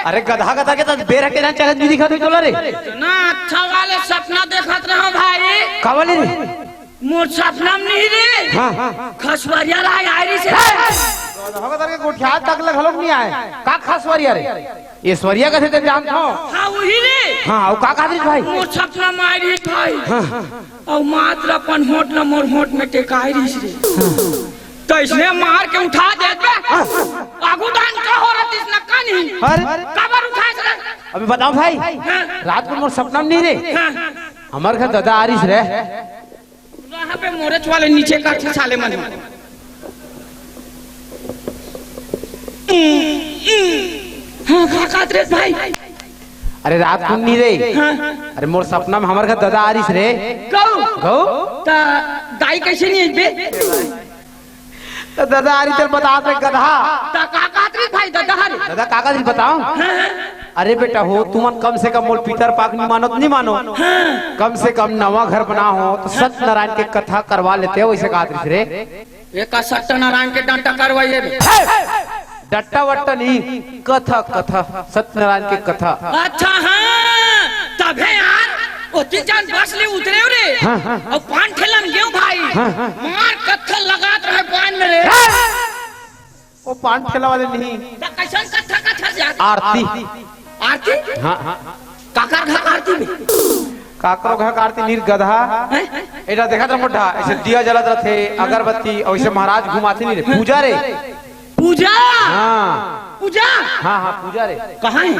अरे गधा गधा के तो बेर के ना चलत नहीं दिखत तोला रे ना अच्छा वाले सपना देखत रहो भाई का वाले रे मोर सपना में नहीं रे हां खसवरिया लाई आई से गधा गधा के गोठिया तक लगलो नहीं आए का खसवरिया रे ऐश्वर्या का थे जान छो हां वही रे हां और का कादरी भाई मोर सपना में आई रे भाई और मात्र अपन होठ न मोर होठ में टेकाई रही रे तो इसने मार के उठा देते आगू दान का हो रहा इसने कनी अरे कबर उठा से अभी बताओ भाई रात को मोर सपना में नहीं रे हमार घर दादा आरिस रे वहां पे मोरच वाले नीचे का साले मन हां खाकात रे भाई अरे रात को नहीं रे अरे मोर सपना में हमार घर दादा आरिस रे गौ गौ ता दाई कैसे नहीं बे तो दादा आरी चल बता रे गधा ता काकात रे भाई दादा रे दादा काका जी बताओ अरे बेटा हो तुमन कम से कम मोर पीतर पाक नहीं मानो तो नहीं मानो कम से कम नवा घर बना हो तो सत्यनारायण के कथा करवा लेते हो वैसे कादरी रे एक सत्यनारायण के डंटा करवाइए डट्टा वट्टा नहीं कथा कथा सत्यनारायण के कथा अच्छा हाँ तबे यार ओ तीन बस ले उतरे रे और पान ठेलन गेहूं भाई मार कत्थल लगात रहे पान में रे वो पान ठेला वाले नहीं कैसन कथा कथा जात आरती आरती हां काकर घर आरती में काकरो घर आरती नीर गधा एटा देखा था मोटा ऐसे दिया जलत रथे अगरबत्ती और ऐसे महाराज घुमाते नहीं रे पूजा रे पूजा हां पूजा हां हां पूजा रे कहां है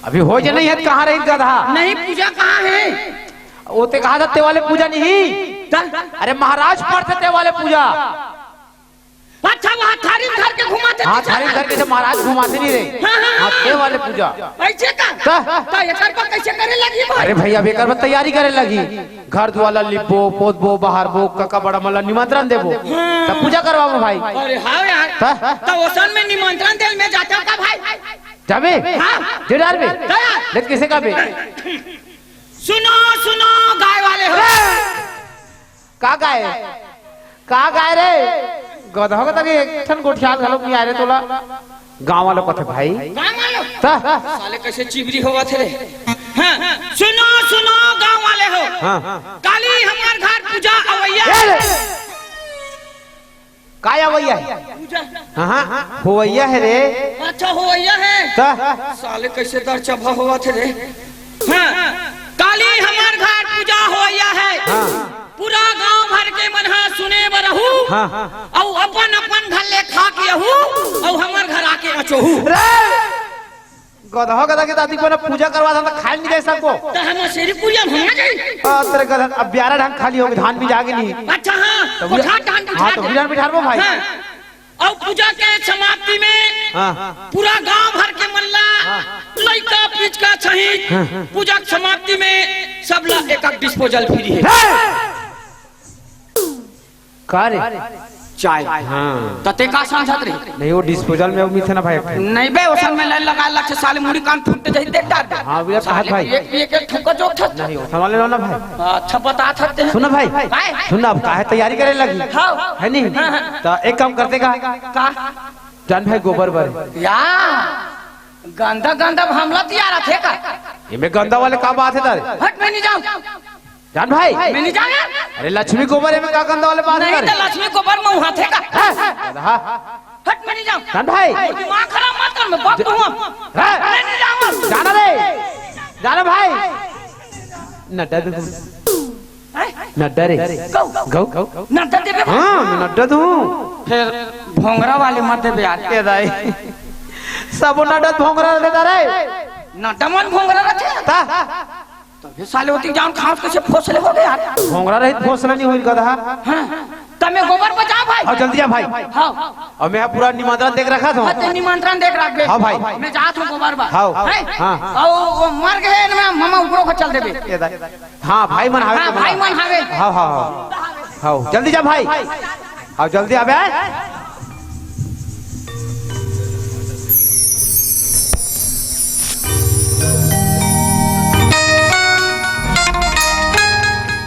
अभी हो जे नहीं है कहां रही गधा नहीं पूजा कहां है वो ते कहा ते वाले पूजा नहीं अरे महाराज पढ़ते ते वाले पूजा अच्छा वहां थारी धर के घुमाते हाँ थारी धर के महाराज घुमाते नहीं रे हाँ ते वाले पूजा ऐसे का तो एकर पर कैसे करे लगी भाई अरे भैया बेकर में तैयारी करे लगी घर द्वाला लिपो पोतबो बाहर बो कका बड़ा मला निमंत्रण देबो तब पूजा करवाबो भाई अरे हां यार तो ओसन में निमंत्रण देल में जाता का भाई जाबे हां जेडार में लेट किसे का बे सुनो सुनो गाय वाले हो का गाय रे गधा का तक एक ठन गोठियाल घलो नहीं आ रे तोला गांव वालों कथे भाई गांव वालों साले कैसे चिबरी होवा थे रे हां सुनो सुनो गांव वाले हो हां काली हमार घर पूजा अवैया काय अवैया है पूजा हां होवैया है रे अच्छा होवैया है साले कैसे दर चबा होवा थे रे हां काली हमार घर पूजा होवैया है पूरा गांव भर के मनहा सुने बरहू और अपन अपन घर ले खा के हूँ और हमार घर आके अचोहू गधा के दादी को ना पूजा करवा था खाए नहीं दे सबको तो हम शेरी पूजा होना चाहिए तेरे गधा अब 11 ढंग खाली होगी धान भी जागे नहीं अच्छा हाँ तो धान बिठार वो भाई और पूजा के समाप्ति में पूरा गांव भर के मल्ला लड़का पीच का सहित पूजा की समाप्ति में सब ला एक डिस्पोजल फ्री है कारे चाय तते का समझत रे नहीं वो डिस्पोजल में उम्मीद है ना भाई नहीं बे ओसन में लाइन लगा लक्ष साले मुड़ी कान फूटते जही देख डाल दे हां भैया कहा भाई एक ठुका जो था नहीं वो संभाल लो ना भाई अच्छा बता सकते हैं सुनो भाई सुनना अब काहे तैयारी करे लगी है नहीं तो एक काम करते का जान भाई गोबर बर या गंदा गंदा हमला तैयार थे का ये में गंदा वाले का बात है तारे हट मैं नहीं जाऊं जान भाई मैं नहीं जाऊंगा अरे लक्ष्मी गोबर में का गंदा वाले बात नहीं तो लक्ष्मी गोबर में वहां थे का हट मैं नहीं जाऊं जान भाई दिमाग खराब मत कर मैं बात दूंगा मैं नहीं जाऊंगा जाना भाई नड्डा दू नड्डा रे गौ नड्डा देबे हां मैं नड्डा दूं फिर भोंगरा वाले मत देबे यार के दाई सब नड्डा भोंगरा देता रे नड्डा मन भोंगरा रखे तो साले होती जान खास कैसे फोसले हो गए यार भोंगरा रहित फोसला नहीं होई गधा हां तमे गोबर बचा भाई हां जल्दी आ भाई हां और मैं पूरा निमंत्रण देख रखा था हां निमंत्रण देख रख बे हां भाई मैं जात हूं गोबर बा हां हां और मर गए ना मामा ऊपर को चल देबे हां भाई मन हावे हां भाई मन हावे हां हां हां जल्दी जा भाई हां जल्दी आबे